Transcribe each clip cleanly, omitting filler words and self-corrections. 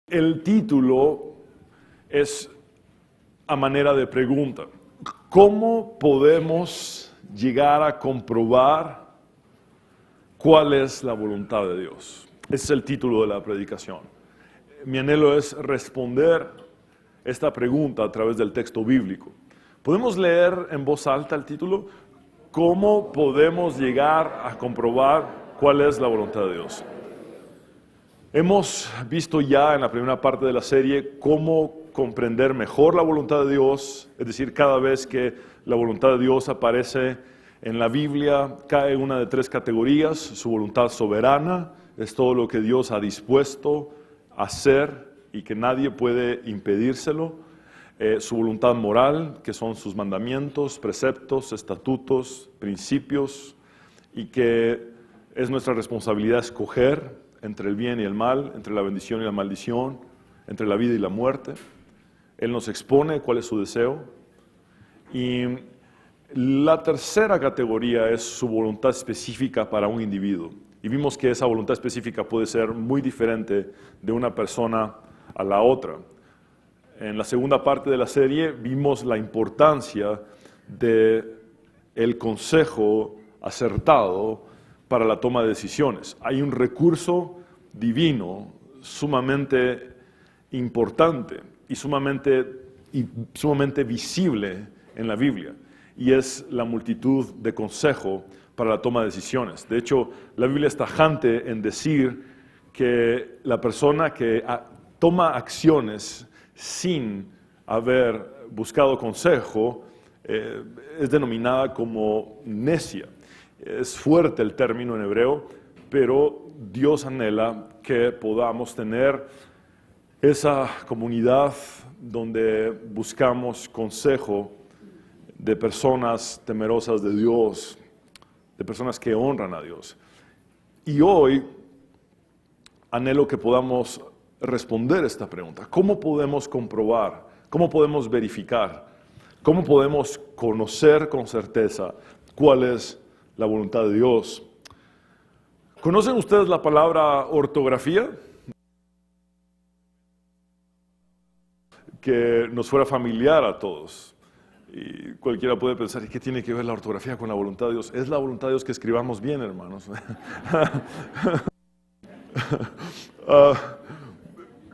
El título es a manera de pregunta. ¿Cómo podemos llegar a comprobar cuál es la voluntad de Dios? Ese es el título de la predicación. Mi anhelo es responder esta pregunta a través del texto bíblico. ¿Podemos leer en voz alta el título? ¿Cómo podemos llegar a comprobar cuál es la voluntad de Dios? Hemos visto ya en la primera parte de la serie cómo comprender mejor la voluntad de Dios, es decir, cada vez que la voluntad de Dios aparece en la Biblia, cae en una de tres categorías. Su voluntad soberana es todo lo que Dios ha dispuesto a hacer y que nadie puede impedírselo. Su voluntad moral, que son sus mandamientos, preceptos, estatutos, principios, y que es nuestra responsabilidad escoger entre el bien y el mal, entre la bendición y la maldición, entre la vida y la muerte. Él nos expone cuál es su deseo. Y la tercera categoría es su voluntad específica para un individuo. Y vimos que esa voluntad específica puede ser muy diferente de una persona a la otra. En la segunda parte de la serie vimos la importancia del consejo acertado para la toma de decisiones. Hay un recurso divino sumamente importante y sumamente visible en la Biblia, y es la multitud de consejo para la toma de decisiones. De hecho, la Biblia es tajante en decir que la persona que toma acciones sin haber buscado consejo es denominada como necia. Es fuerte el término en hebreo, pero Dios anhela que podamos tener esa comunidad donde buscamos consejo de personas temerosas de Dios, de personas que honran a Dios. Y hoy anhelo que podamos responder esta pregunta. ¿Cómo podemos comprobar? ¿Cómo podemos verificar? ¿Cómo podemos conocer con certeza cuál es la voluntad de Dios? ¿Conocen ustedes la palabra ortografía? Que nos fuera familiar a todos. Y cualquiera puede pensar, ¿y qué tiene que ver la ortografía con la voluntad de Dios? Es la voluntad de Dios que escribamos bien, hermanos.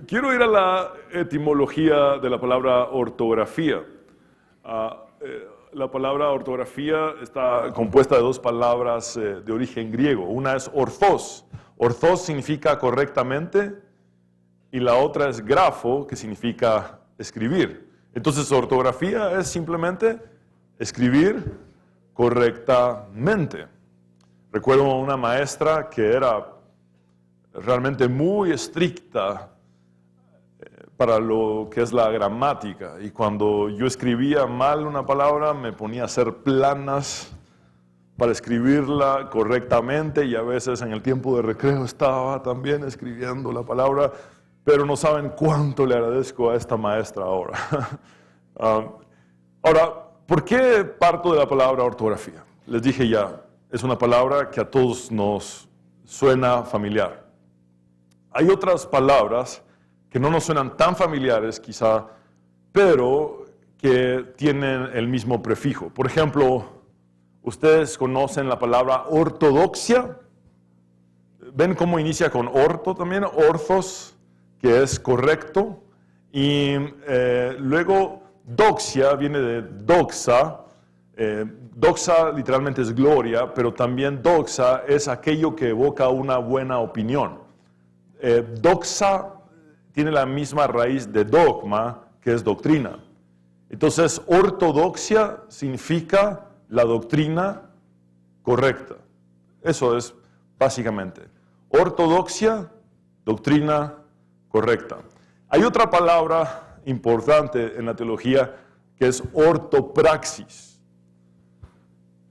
Quiero ir a la etimología de la palabra ortografía. La palabra ortografía está compuesta de dos palabras de origen griego. Una es orthos. Orthos significa correctamente, y la otra es grafo, que significa escribir. Entonces, ortografía es simplemente escribir correctamente. Recuerdo una maestra que era realmente muy estricta para lo que es la gramática, y cuando yo escribía mal una palabra me ponía a hacer planas para escribirla correctamente, y a veces en el tiempo de recreo estaba también escribiendo la palabra, pero no saben cuánto le agradezco a esta maestra ahora. Ahora, ¿por qué parto de la palabra ortografía? Les dije ya, es una palabra que a todos nos suena familiar. Hay otras palabras que no nos suenan tan familiares quizá, pero que tienen el mismo prefijo. Por ejemplo, ¿ustedes conocen la palabra ortodoxia? ¿Ven cómo inicia con orto también? Orthos, que es correcto. Y luego doxia viene de doxa. Doxa literalmente es gloria, pero también doxa es aquello que evoca una buena opinión. Doxa tiene la misma raíz de dogma, que es doctrina. Entonces, ortodoxia significa la doctrina correcta. Eso es básicamente. Ortodoxia, doctrina correcta. Hay otra palabra importante en la teología que es ortopraxis.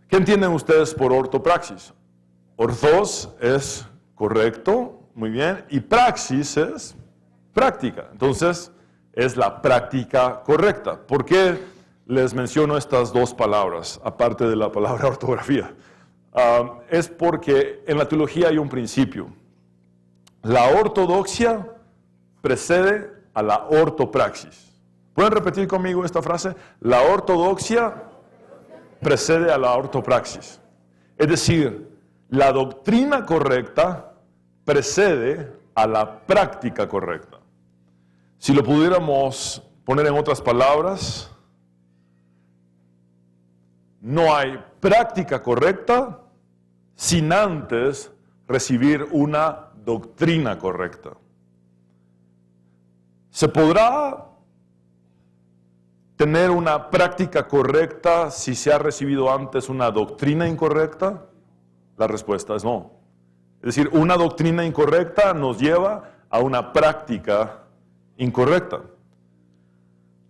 ¿Qué entienden ustedes por ortopraxis? Orthos es correcto, muy bien, y praxis es práctica. Entonces, es la práctica correcta. ¿Por qué les menciono estas dos palabras, aparte de la palabra ortografía? Es porque en la teología hay un principio. La ortodoxia precede a la ortopraxis. ¿Pueden repetir conmigo esta frase? La ortodoxia precede a la ortopraxis. Es decir, la doctrina correcta precede a la práctica correcta. Si lo pudiéramos poner en otras palabras, no hay práctica correcta sin antes recibir una doctrina correcta. ¿Se podrá tener una práctica correcta si se ha recibido antes una doctrina incorrecta? La respuesta es no. Es decir, una doctrina incorrecta nos lleva a una práctica incorrecta.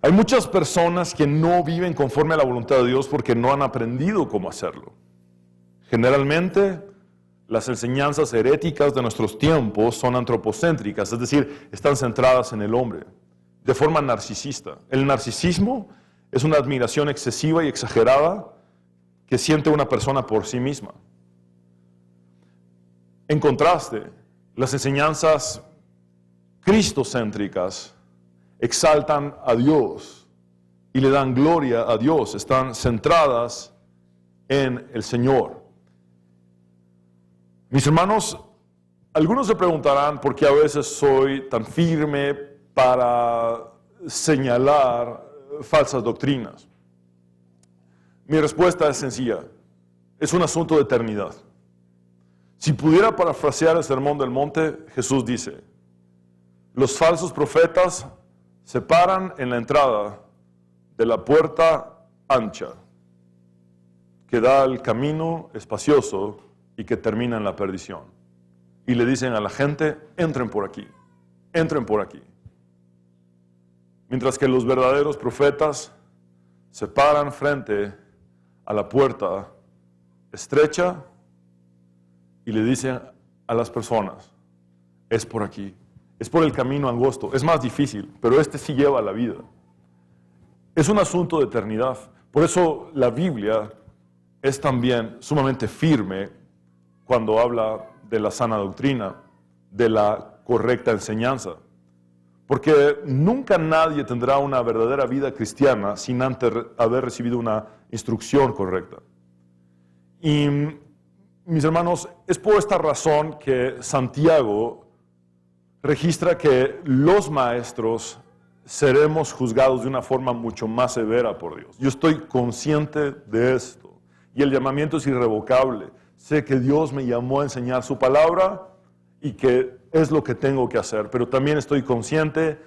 Hay muchas personas que no viven conforme a la voluntad de Dios porque no han aprendido cómo hacerlo. Generalmente, las enseñanzas heréticas de nuestros tiempos son antropocéntricas, es decir, están centradas en el hombre, de forma narcisista. El narcisismo es una admiración excesiva y exagerada que siente una persona por sí misma. En contraste, las enseñanzas cristocéntricas exaltan a Dios y le dan gloria a Dios, están centradas en el Señor. Mis hermanos, algunos se preguntarán por qué a veces soy tan firme para señalar falsas doctrinas. Mi respuesta es sencilla, es un asunto de eternidad. Si pudiera parafrasear el Sermón del Monte, Jesús dice, los falsos profetas se paran en la entrada de la puerta ancha que da al camino espacioso y que termina en la perdición. Y le dicen a la gente, entren por aquí, entren por aquí. Mientras que los verdaderos profetas se paran frente a la puerta estrecha y le dicen a las personas, es por aquí. Es por el camino angosto, es más difícil, pero este sí lleva a la vida. Es un asunto de eternidad. Por eso la Biblia es también sumamente firme cuando habla de la sana doctrina, de la correcta enseñanza. Porque nunca nadie tendrá una verdadera vida cristiana sin antes haber recibido una instrucción correcta. Y, mis hermanos, es por esta razón que Santiago registra que los maestros seremos juzgados de una forma mucho más severa por Dios. Yo estoy consciente de esto y el llamamiento es irrevocable. Sé que Dios me llamó a enseñar su palabra y que es lo que tengo que hacer, pero también estoy consciente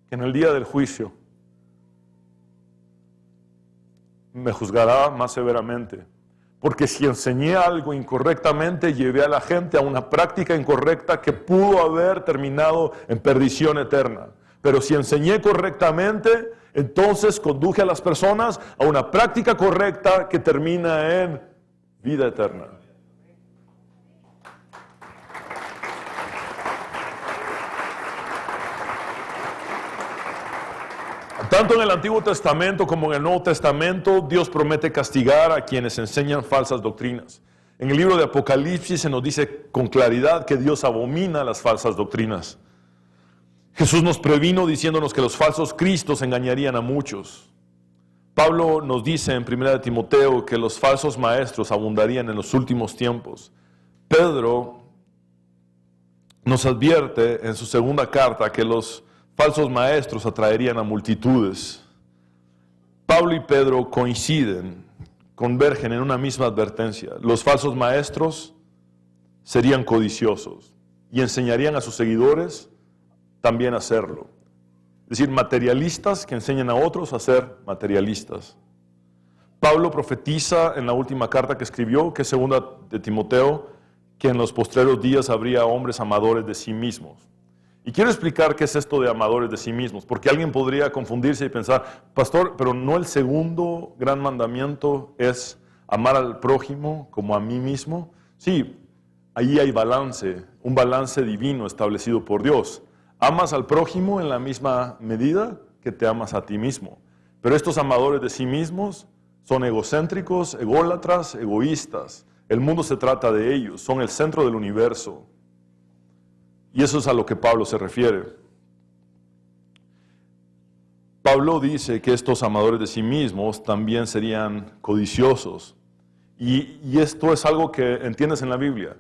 que en el día del juicio me juzgará más severamente. Porque si enseñé algo incorrectamente, llevé a la gente a una práctica incorrecta que pudo haber terminado en perdición eterna. Pero si enseñé correctamente, entonces conduje a las personas a una práctica correcta que termina en vida eterna. Tanto en el Antiguo Testamento como en el Nuevo Testamento, Dios promete castigar a quienes enseñan falsas doctrinas. En el libro de Apocalipsis se nos dice con claridad que Dios abomina las falsas doctrinas. Jesús nos previno diciéndonos que los falsos cristos engañarían a muchos. Pablo nos dice en 1 Timoteo que los falsos maestros abundarían en los últimos tiempos. Pedro nos advierte en su segunda carta que los falsos maestros atraerían a multitudes. Pablo y Pedro coinciden, convergen en una misma advertencia. Los falsos maestros serían codiciosos y enseñarían a sus seguidores también a hacerlo. Es decir, materialistas que enseñan a otros a ser materialistas. Pablo profetiza en la última carta que escribió, que es segunda de Timoteo, que en los postreros días habría hombres amadores de sí mismos. Y quiero explicar qué es esto de amadores de sí mismos, porque alguien podría confundirse y pensar, pastor, pero ¿no el segundo gran mandamiento es amar al prójimo como a mí mismo? Sí, ahí hay balance, un balance divino establecido por Dios. Amas al prójimo en la misma medida que te amas a ti mismo. Pero estos amadores de sí mismos son egocéntricos, ególatras, egoístas. El mundo se trata de ellos, son el centro del universo. Y eso es a lo que Pablo se refiere. Pablo dice que estos amadores de sí mismos también serían codiciosos. Y esto es algo que entiendes en la Biblia.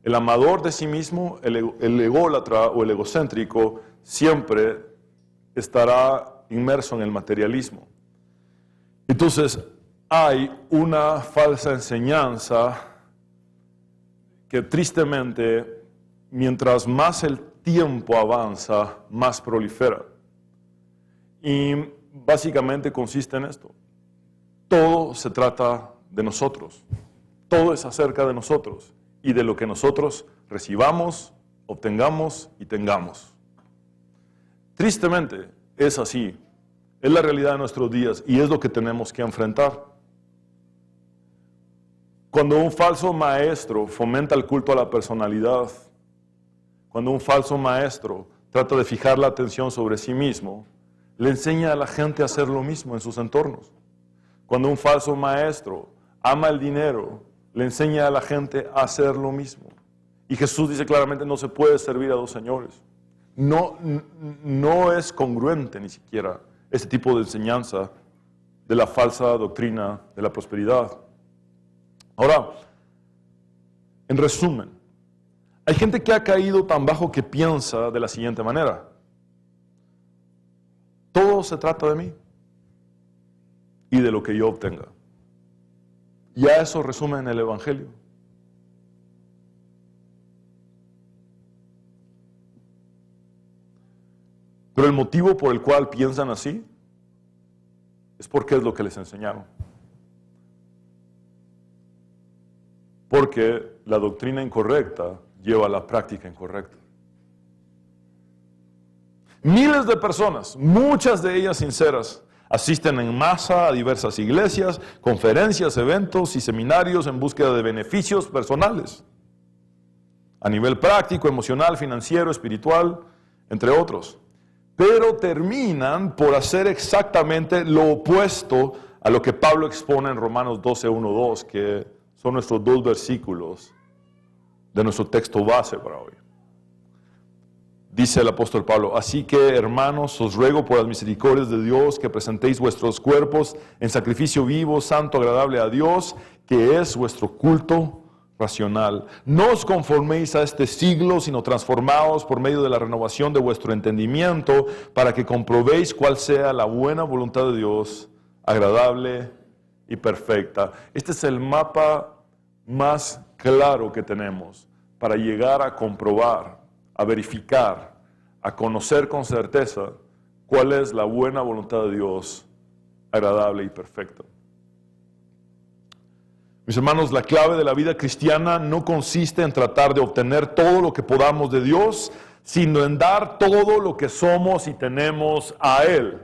El amador de sí mismo, el ególatra o el egocéntrico, siempre estará inmerso en el materialismo. Entonces, hay una falsa enseñanza que tristemente, mientras más el tiempo avanza, más prolifera. Y básicamente consiste en esto. Todo se trata de nosotros. Todo es acerca de nosotros y de lo que nosotros recibamos, obtengamos y tengamos. Tristemente, es así. Es la realidad de nuestros días y es lo que tenemos que enfrentar. Cuando un falso maestro fomenta el culto a la personalidad, cuando un falso maestro trata de fijar la atención sobre sí mismo, le enseña a la gente a hacer lo mismo en sus entornos. Cuando un falso maestro ama el dinero, le enseña a la gente a hacer lo mismo. Y Jesús dice claramente, no se puede servir a dos señores. No es congruente ni siquiera este tipo de enseñanza de la falsa doctrina de la prosperidad. Ahora, en resumen, hay gente que ha caído tan bajo que piensa de la siguiente manera. Todo se trata de mí y de lo que yo obtenga. Ya eso resume en el Evangelio. Pero el motivo por el cual piensan así es porque es lo que les enseñaron. Porque la doctrina incorrecta lleva a la práctica incorrecta. Miles de personas, muchas de ellas sinceras, asisten en masa a diversas iglesias, conferencias, eventos y seminarios en búsqueda de beneficios personales, a nivel práctico, emocional, financiero, espiritual, entre otros. Pero terminan por hacer exactamente lo opuesto a lo que Pablo expone en Romanos 12, 1, 2, que son nuestros dos versículos de nuestro texto base para hoy. Dice el apóstol Pablo, así que hermanos, os ruego por las misericordias de Dios que presentéis vuestros cuerpos en sacrificio vivo, santo, agradable a Dios, que es vuestro culto racional. No os conforméis a este siglo, sino transformaos por medio de la renovación de vuestro entendimiento, para que comprobéis cuál sea la buena voluntad de Dios, agradable y perfecta. Este es el mapa más claro que tenemos para llegar a comprobar, a verificar, a conocer con certeza cuál es la buena voluntad de Dios, agradable y perfecta. Mis hermanos, la clave de la vida cristiana no consiste en tratar de obtener todo lo que podamos de Dios, sino en dar todo lo que somos y tenemos a Él.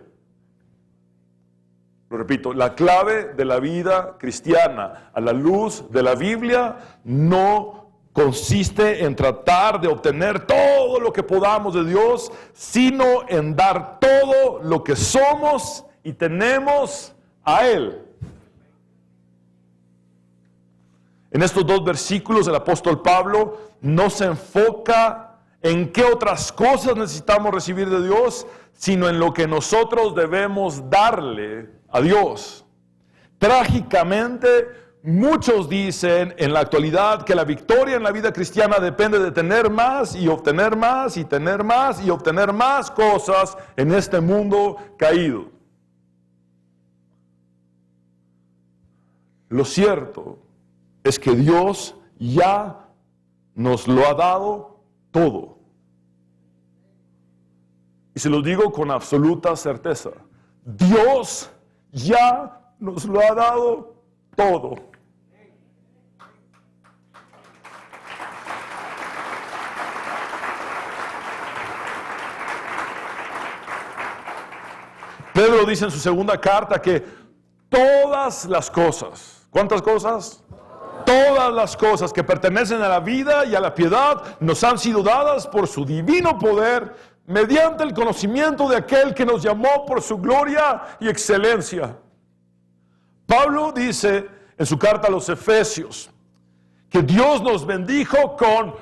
Lo repito, la clave de la vida cristiana a la luz de la Biblia no consiste en tratar de obtener todo lo que podamos de Dios, sino en dar todo lo que somos y tenemos a Él. En estos dos versículos el apóstol Pablo no se enfoca en qué otras cosas necesitamos recibir de Dios, sino en lo que nosotros debemos darle a Dios. Trágicamente, muchos dicen en la actualidad que la victoria en la vida cristiana depende de tener más y obtener más y tener más y obtener más cosas en este mundo caído. Lo cierto es que Dios ya nos lo ha dado todo. Y se lo digo con absoluta certeza. Dios ya nos lo ha dado todo. Pedro dice en su segunda carta que todas las cosas, ¿cuántas cosas? Todas las cosas que pertenecen a la vida y a la piedad nos han sido dadas por su divino poder mediante el conocimiento de aquel que nos llamó por su gloria y excelencia. Pablo dice en su carta a los Efesios que Dios nos bendijo con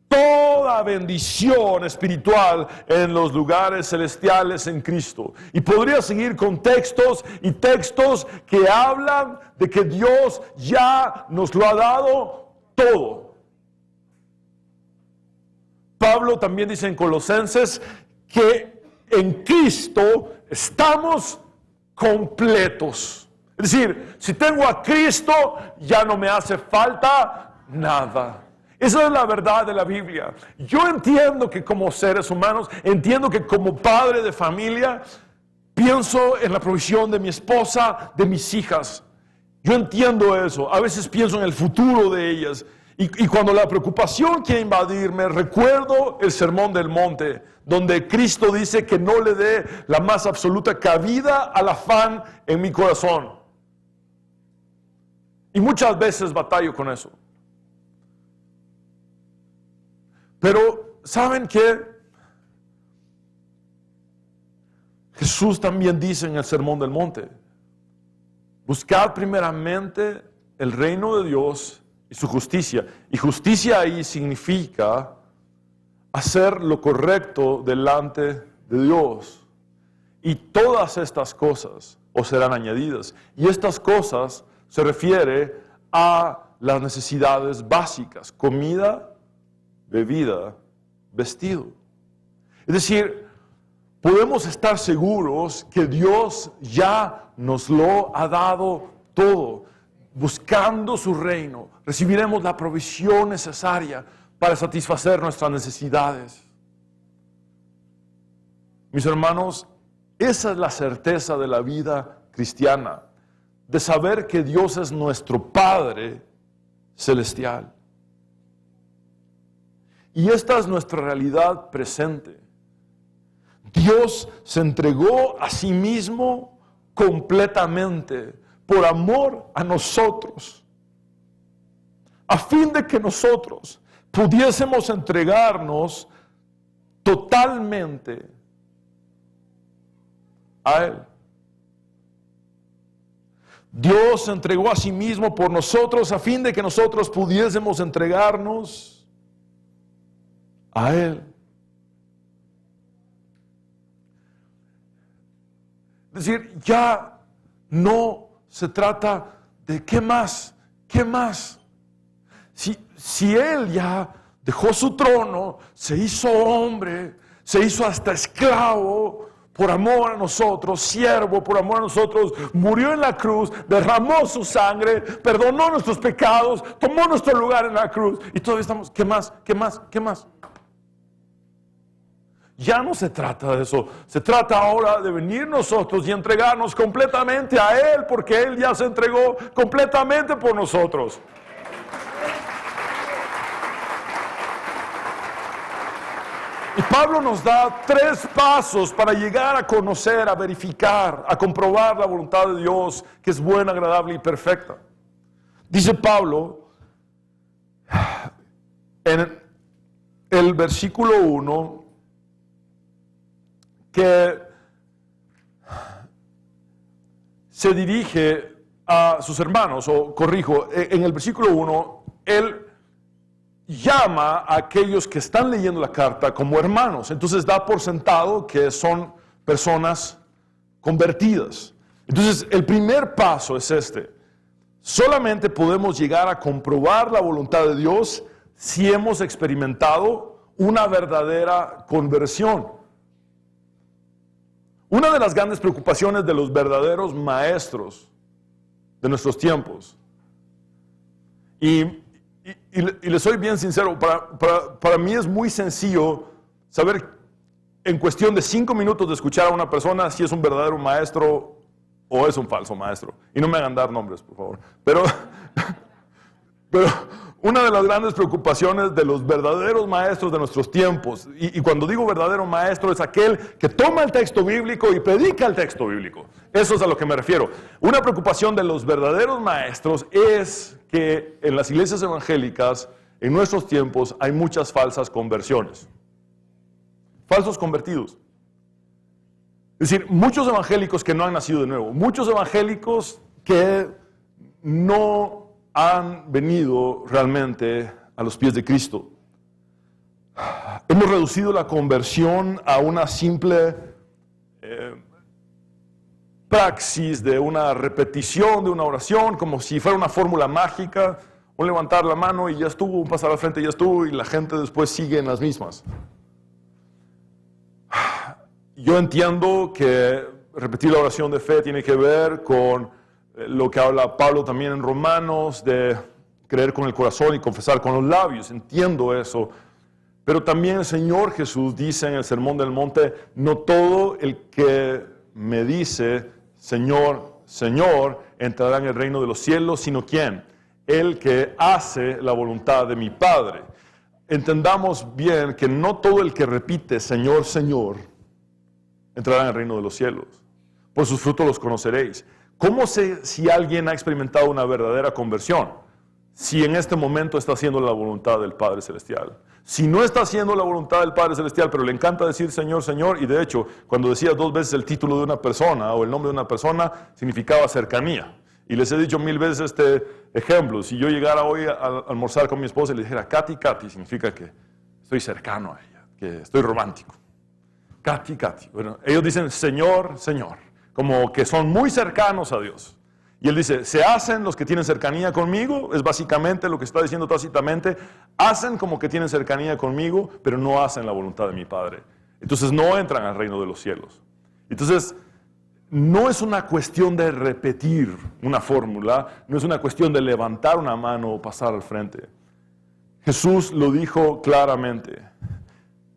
toda bendición espiritual en los lugares celestiales en Cristo. Y podría seguir con textos y textos que hablan de que Dios ya nos lo ha dado todo. Pablo también dice en Colosenses que en Cristo estamos completos. Es decir, si tengo a Cristo, ya no me hace falta nada. Esa es la verdad de la Biblia. Yo entiendo que como seres humanos, entiendo que como padre de familia, pienso en la provisión de mi esposa, de mis hijas. Yo entiendo eso. A veces pienso en el futuro de ellas. Y cuando la preocupación quiere invadirme, recuerdo el Sermón del Monte, donde Cristo dice que no le dé la más absoluta cabida al afán en mi corazón. Y muchas veces batallo con eso. Pero, ¿saben qué? Jesús también dice en el Sermón del Monte, buscad primeramente el reino de Dios y su justicia. Y justicia ahí significa hacer lo correcto delante de Dios. Y todas estas cosas os serán añadidas. Y estas cosas se refiere a las necesidades básicas: comida, bebida, vestido. Es decir, podemos estar seguros que Dios ya nos lo ha dado todo. Buscando su reino, recibiremos la provisión necesaria para satisfacer nuestras necesidades. Mis hermanos, esa es la certeza de la vida cristiana, de saber que Dios es nuestro Padre celestial. Y esta es nuestra realidad presente. Dios se entregó a sí mismo completamente por amor a nosotros, a fin de que nosotros pudiésemos entregarnos totalmente a Él. Dios se entregó a sí mismo por nosotros a fin de que nosotros pudiésemos entregarnos a Él. Es decir, ya no se trata de qué más. Si Él ya dejó su trono, se hizo hombre, se hizo hasta esclavo por amor a nosotros, siervo por amor a nosotros, murió en la cruz, derramó su sangre, perdonó nuestros pecados, tomó nuestro lugar en la cruz, y todavía estamos, ¿qué más? Ya no se trata de eso, se trata ahora de venir nosotros y entregarnos completamente a Él, porque Él ya se entregó completamente por nosotros. Y Pablo nos da 3 pasos para llegar a conocer, a verificar, a comprobar la voluntad de Dios, que es buena, agradable y perfecta. Dice Pablo en el versículo 1, que se dirige a sus hermanos, o corrijo, en el versículo 1, él llama a aquellos que están leyendo la carta como hermanos. Entonces da por sentado que son personas convertidas. Entonces el primer paso es este: solamente podemos llegar a comprobar la voluntad de Dios si hemos experimentado una verdadera conversión. Una de las grandes preocupaciones de los verdaderos maestros de nuestros tiempos, y les soy bien sincero, para mí es muy sencillo saber en cuestión de 5 minutos de escuchar a una persona si es un verdadero maestro o es un falso maestro. Y no me hagan dar nombres, por favor. Pero una de las grandes preocupaciones de los verdaderos maestros de nuestros tiempos, y cuando digo verdadero maestro, es aquel que toma el texto bíblico y predica el texto bíblico. Eso es a lo que me refiero. Una preocupación de los verdaderos maestros es que en las iglesias evangélicas, en nuestros tiempos, hay muchas falsas conversiones. Falsos convertidos. Es decir, muchos evangélicos que no han nacido de nuevo, muchos evangélicos que no han venido realmente a los pies de Cristo. Hemos reducido la conversión a una simple praxis de una repetición de una oración, como si fuera una fórmula mágica, un levantar la mano y ya estuvo, un pasar al frente y ya estuvo, y la gente después sigue en las mismas. Yo entiendo que repetir la oración de fe tiene que ver con lo que habla Pablo también en Romanos, de creer con el corazón y confesar con los labios. Entiendo eso. Pero también el Señor Jesús dice en el Sermón del Monte, no todo el que me dice, Señor, Señor, entrará en el reino de los cielos, sino ¿quién? El que hace la voluntad de mi Padre. Entendamos bien que no todo el que repite, Señor, Señor, entrará en el reino de los cielos. Por sus frutos los conoceréis. ¿Cómo sé si alguien ha experimentado una verdadera conversión? Si en este momento está haciendo la voluntad del Padre Celestial. Si no está haciendo la voluntad del Padre Celestial, pero le encanta decir Señor, Señor, y de hecho, cuando decía 2 veces el título de una persona o el nombre de una persona, significaba cercanía. Y les he dicho 1000 veces este ejemplo. Si yo llegara hoy a almorzar con mi esposa y le dijera Katy, Katy, significa que estoy cercano a ella, que estoy romántico. Katy, Katy. Bueno, ellos dicen Señor, Señor, como que son muy cercanos a Dios. Y él dice, se hacen los que tienen cercanía conmigo, es básicamente lo que está diciendo tácitamente, hacen como que tienen cercanía conmigo, pero no hacen la voluntad de mi Padre. Entonces no entran al reino de los cielos. Entonces, no es una cuestión de repetir una fórmula, no es una cuestión de levantar una mano o pasar al frente. Jesús lo dijo claramente,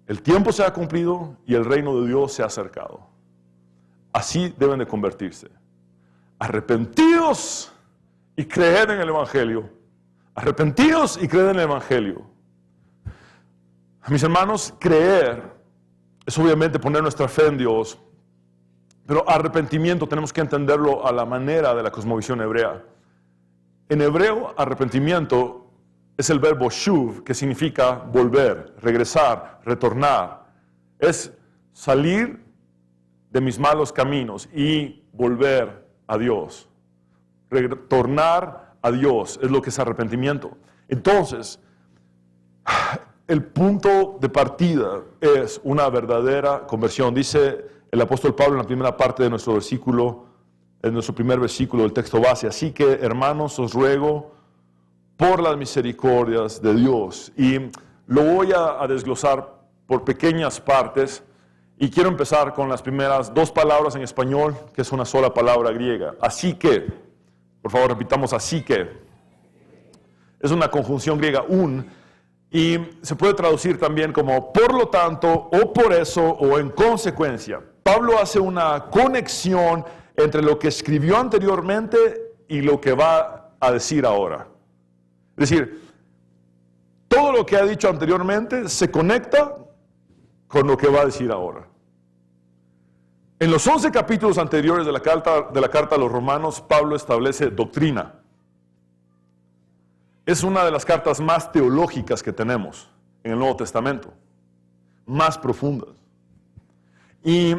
el tiempo se ha cumplido y el reino de Dios se ha acercado. Así deben de convertirse. Arrepentidos y creed en el Evangelio. Arrepentidos y creed en el Evangelio. Mis hermanos, creer es obviamente poner nuestra fe en Dios, pero arrepentimiento tenemos que entenderlo a la manera de la cosmovisión hebrea. En hebreo, arrepentimiento es el verbo shuv, que significa volver, regresar, retornar. Es salir de mis malos caminos y volver a Dios. Retornar a Dios es lo que es arrepentimiento. Entonces, el punto de partida es una verdadera conversión. Dice el apóstol Pablo en la primera parte de nuestro versículo, en nuestro primer versículo del texto base. Así que, hermanos, os ruego por las misericordias de Dios. Y lo voy a desglosar por pequeñas partes. Y quiero empezar con las primeras 2 palabras en español, que es una sola palabra griega. Así que, por favor repitamos así que. Es una conjunción griega, y se puede traducir también como por lo tanto, o por eso, o en consecuencia. Pablo hace una conexión entre lo que escribió anteriormente y lo que va a decir ahora. Es decir, todo lo que ha dicho anteriormente se conecta con lo que va a decir ahora. En los 11 capítulos anteriores de la carta a los Romanos, Pablo establece doctrina. Es una de las cartas más teológicas que tenemos en el Nuevo Testamento, más profundas. Y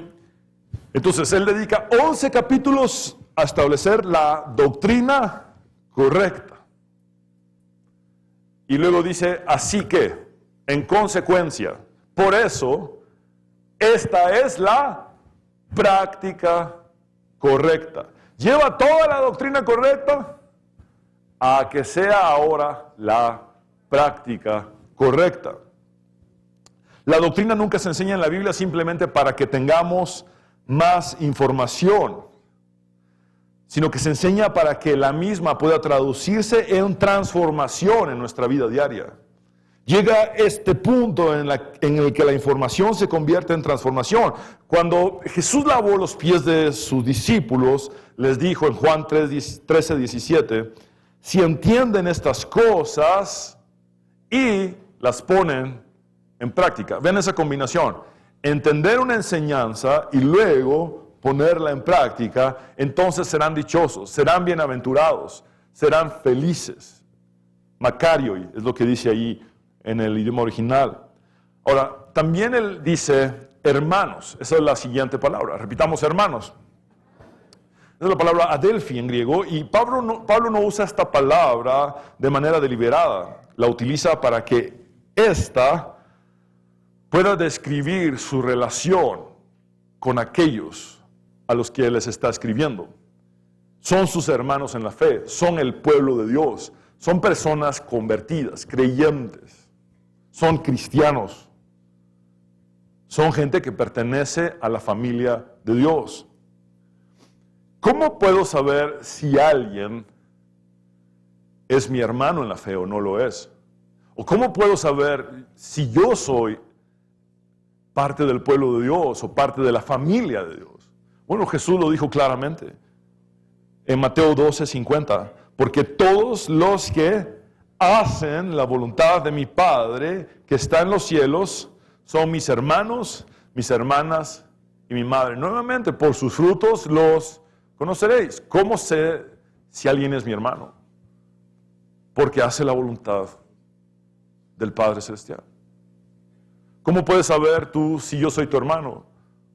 entonces él dedica 11 capítulos a establecer la doctrina correcta. Y luego dice, así que, en consecuencia, por eso, esta es la práctica correcta. Lleva toda la doctrina correcta a que sea ahora la práctica correcta. La doctrina nunca se enseña en la Biblia simplemente para que tengamos más información, sino que se enseña para que la misma pueda traducirse en transformación en nuestra vida diaria. Llega este punto en el que la información se convierte en transformación. Cuando Jesús lavó los pies de sus discípulos, les dijo en Juan 13:17, si entienden estas cosas y las ponen en práctica. Ven esa combinación. Entender una enseñanza y luego ponerla en práctica, entonces serán dichosos, serán bienaventurados, serán felices. Makarioi es lo que dice ahí en el idioma original. Ahora, también él dice hermanos. Esa es la siguiente palabra. Repitamos hermanos. Es la palabra adelphi en griego, y Pablo no usa esta palabra de manera deliberada. La utiliza para que ésta pueda describir su relación con aquellos a los que les está escribiendo. Son sus hermanos en la fe, son el pueblo de Dios, son personas convertidas, creyentes, son cristianos, son gente que pertenece a la familia de Dios. ¿Cómo puedo saber si alguien es mi hermano en la fe o no lo es? ¿O cómo puedo saber si yo soy parte del pueblo de Dios o parte de la familia de Dios? Bueno, Jesús lo dijo claramente en Mateo 12:50, porque todos los que hacen la voluntad de mi Padre que está en los cielos son mis hermanos, mis hermanas y mi madre. Nuevamente, por sus frutos los conoceréis. ¿Cómo sé si alguien es mi hermano? Porque hace la voluntad del Padre Celestial. ¿Cómo puedes saber tú si yo soy tu hermano?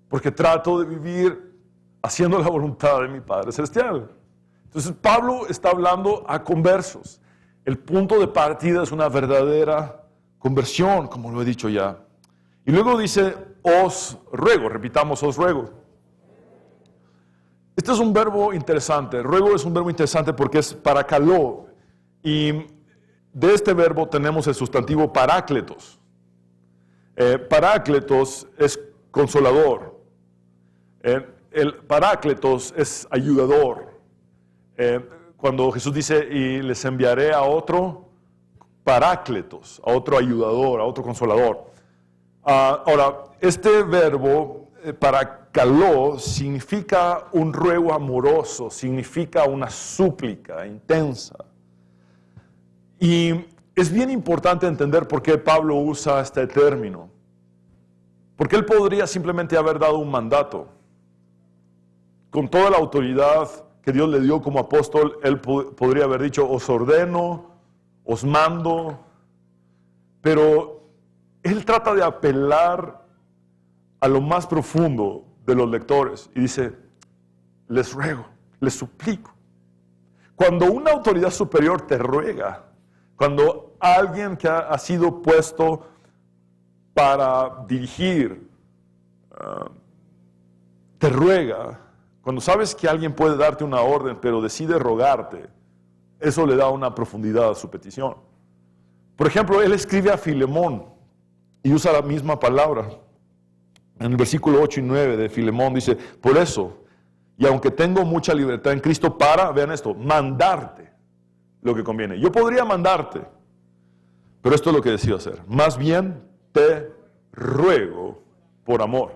Porque trato de vivir haciendo la voluntad de mi Padre Celestial. Entonces Pablo está hablando a conversos. El punto de partida es una verdadera conversión, como lo he dicho ya. Y luego dice, os ruego, repitamos, os ruego. Este es un verbo interesante. Ruego es un verbo interesante porque es parakaló. Y de este verbo tenemos el sustantivo parácletos. Parácletos es consolador. El parácletos es ayudador. Cuando Jesús dice, y les enviaré a otro parácletos, a otro ayudador, a otro consolador. Ahora, este verbo, parakaló, significa un ruego amoroso, significa una súplica intensa. Y es bien importante entender por qué Pablo usa este término. Porque él podría simplemente haber dado un mandato. Con toda la autoridad que Dios le dio como apóstol, él podría haber dicho, os ordeno, os mando. Pero él trata de apelar a lo más profundo de los lectores y dice, les ruego, les suplico. Cuando una autoridad superior te ruega, cuando alguien que ha sido puesto para dirigir te ruega, cuando sabes que alguien puede darte una orden pero decide rogarte, eso le da una profundidad a su petición. Por ejemplo, él escribe a Filemón y usa la misma palabra. En el versículo 8 y 9 de Filemón dice, por eso, y aunque tengo mucha libertad en Cristo para, vean esto, mandarte lo que conviene. Yo podría mandarte, pero esto es lo que decido hacer. Más bien te ruego por amor.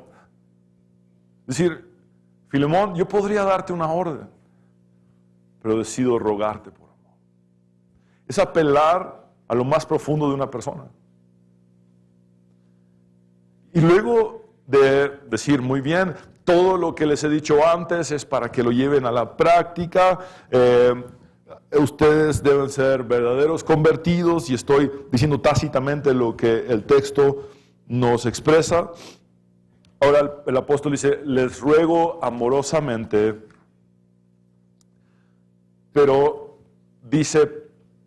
Es decir, Filemón, yo podría darte una orden, pero decido rogarte por amor. Es apelar a lo más profundo de una persona. Y luego de decir, muy bien, todo lo que les he dicho antes es para que lo lleven a la práctica. Ustedes deben ser verdaderos convertidos y estoy diciendo tácitamente lo que el texto nos expresa. Ahora el apóstol dice, les ruego amorosamente, pero dice,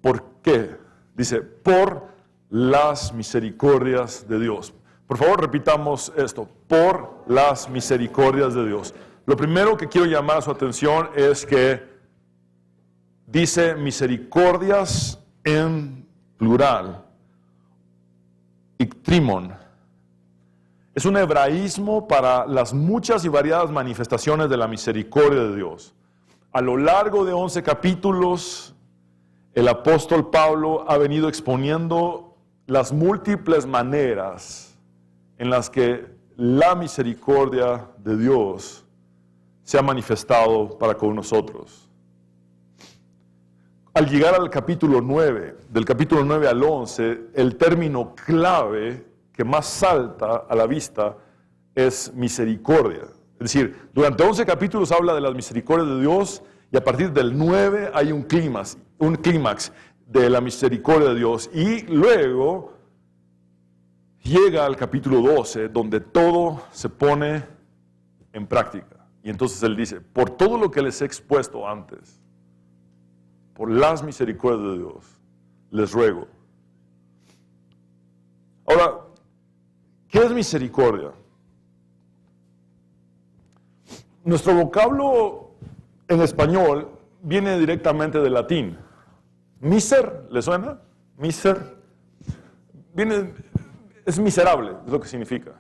¿por qué? Dice, por las misericordias de Dios. Por favor, repitamos esto, por las misericordias de Dios. Lo primero que quiero llamar a su atención es que dice misericordias en plural. Iktrimon. Es un hebraísmo para las muchas y variadas manifestaciones de la misericordia de Dios. A lo largo de 11 capítulos, el apóstol Pablo ha venido exponiendo las múltiples maneras en las que la misericordia de Dios se ha manifestado para con nosotros. Al llegar al capítulo 9, del capítulo 9 al 11, el término clave que más salta a la vista es misericordia. Es decir, durante 11 capítulos habla de las misericordias de Dios y a partir del 9 hay un clímax de la misericordia de Dios. Y luego llega al capítulo 12 donde todo se pone en práctica. Y entonces él dice, por todo lo que les he expuesto antes, por las misericordias de Dios, les ruego. Ahora, ¿qué es misericordia? Nuestro vocablo en español viene directamente del latín. Miser, ¿le suena? Miser. Es miserable, es lo que significa.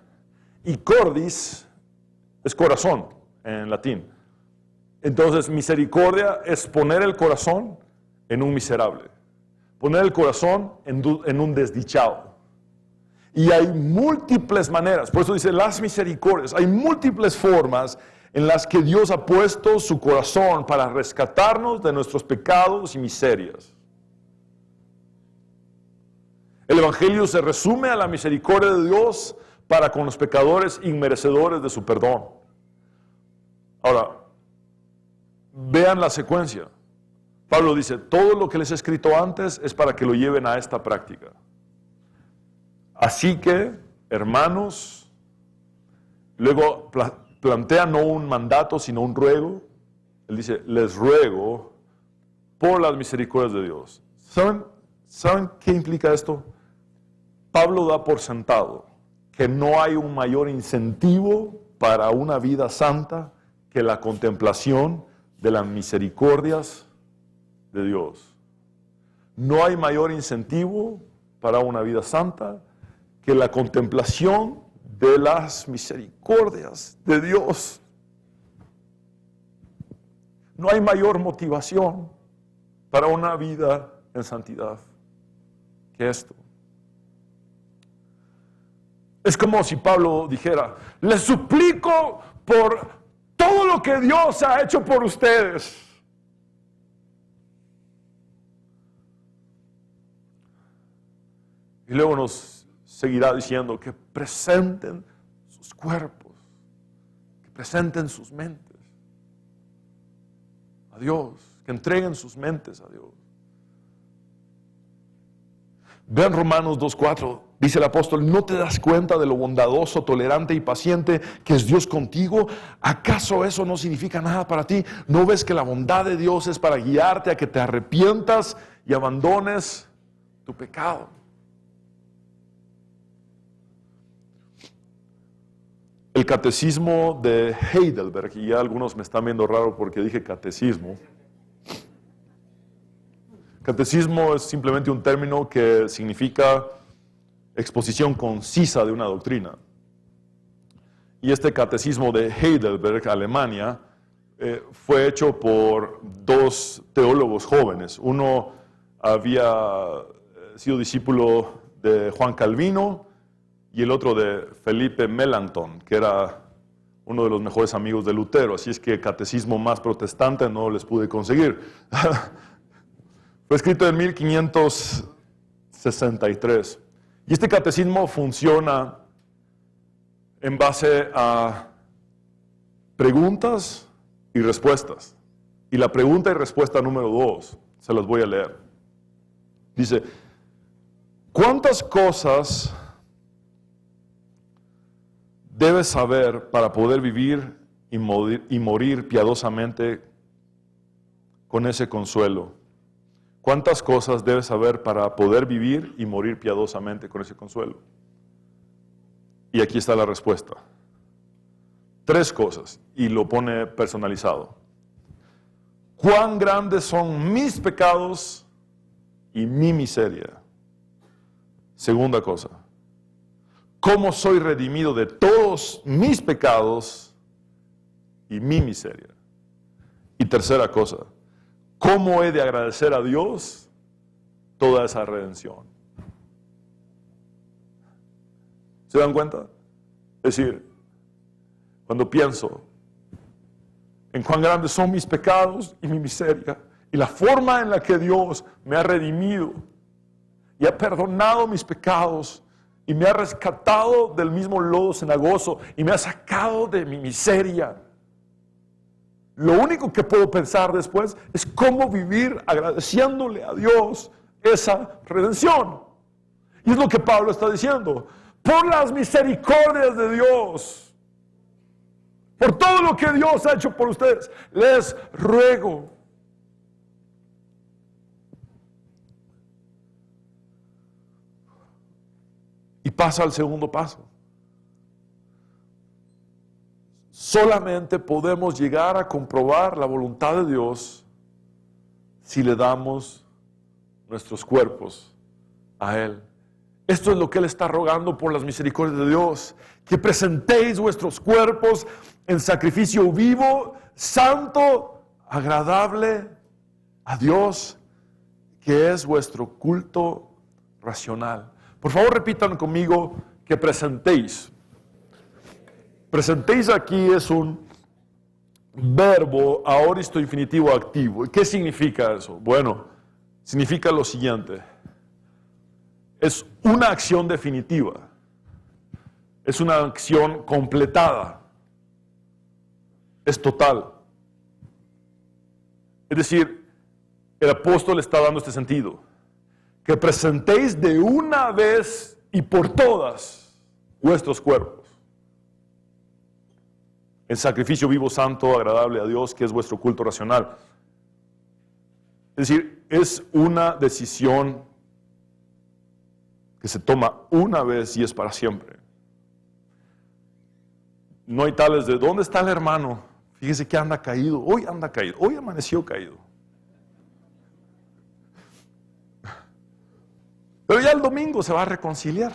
Y cordis es corazón en latín. Entonces, misericordia es poner el corazón en un miserable. Poner el corazón en un desdichado. Y hay múltiples maneras, por eso dice las misericordias, hay múltiples formas en las que Dios ha puesto su corazón para rescatarnos de nuestros pecados y miserias. El Evangelio se resume a la misericordia de Dios para con los pecadores inmerecedores de su perdón. Ahora, vean la secuencia. Pablo dice, todo lo que les he escrito antes es para que lo lleven a esta práctica. Así que, hermanos, luego plantea no un mandato, sino un ruego. Él dice, les ruego por las misericordias de Dios. ¿Saben qué implica esto? Pablo da por sentado que no hay un mayor incentivo para una vida santa que la contemplación de las misericordias de Dios. No hay mayor incentivo para una vida santa que la contemplación de las misericordias de Dios. No hay mayor motivación para una vida en santidad que esto. Es como si Pablo dijera, les suplico por todo lo que Dios ha hecho por ustedes. Y luego nos seguirá diciendo que presenten sus cuerpos, que presenten sus mentes a Dios, que entreguen sus mentes a Dios. Vean Romanos 2:4, dice el apóstol, ¿no te das cuenta de lo bondadoso, tolerante y paciente que es Dios contigo? ¿Acaso eso no significa nada para ti? ¿No ves que la bondad de Dios es para guiarte a que te arrepientas y abandones tu pecado? El catecismo de Heidelberg, y ya algunos me están viendo raro porque dije catecismo. Catecismo es simplemente un término que significa exposición concisa de una doctrina. Y este catecismo de Heidelberg, Alemania, fue hecho por dos teólogos jóvenes. Uno había sido discípulo de Juan Calvino y el otro de Felipe Melanchthon, que era uno de los mejores amigos de Lutero. Así es que catecismo más protestante no les pude conseguir. Fue escrito en 1563. Y este catecismo funciona en base a preguntas y respuestas. Y la pregunta y respuesta número 2, se las voy a leer. Dice, ¿cuántas cosas debes saber para poder vivir y morir piadosamente con ese consuelo? ¿Cuántas cosas debes saber para poder vivir y morir piadosamente con ese consuelo? Y aquí está la respuesta. 3 cosas, y lo pone personalizado. ¿Cuán grandes son mis pecados y mi miseria? Segunda cosa. ¿Cómo soy redimido de todos mis pecados y mi miseria? Y tercera cosa. ¿Cómo he de agradecer a Dios toda esa redención? ¿Se dan cuenta? Es decir, cuando pienso en cuán grandes son mis pecados y mi miseria, y la forma en la que Dios me ha redimido y ha perdonado mis pecados y me ha rescatado del mismo lodo cenagoso y me ha sacado de mi miseria, lo único que puedo pensar después es cómo vivir agradeciéndole a Dios esa redención. Y es lo que Pablo está diciendo. Por las misericordias de Dios, por todo lo que Dios ha hecho por ustedes, les ruego. Y pasa al segundo paso. Solamente podemos llegar a comprobar la voluntad de Dios si le damos nuestros cuerpos a Él. Esto es lo que Él está rogando por las misericordias de Dios, que presentéis vuestros cuerpos en sacrificio vivo, santo, agradable a Dios, que es vuestro culto racional. Por favor, repitan conmigo que presentéis. Presentéis aquí es un verbo aoristo infinitivo activo. ¿Y qué significa eso? Bueno, significa lo siguiente. Es una acción definitiva. Es una acción completada. Es total. Es decir, el apóstol está dando este sentido. Que presentéis de una vez y por todas vuestros cuerpos en sacrificio vivo, santo, agradable a Dios, que es vuestro culto racional. Es decir, es una decisión que se toma una vez y es para siempre. No hay tales de, ¿dónde está el hermano? Fíjese que anda caído, hoy amaneció caído. Pero ya el domingo se va a reconciliar.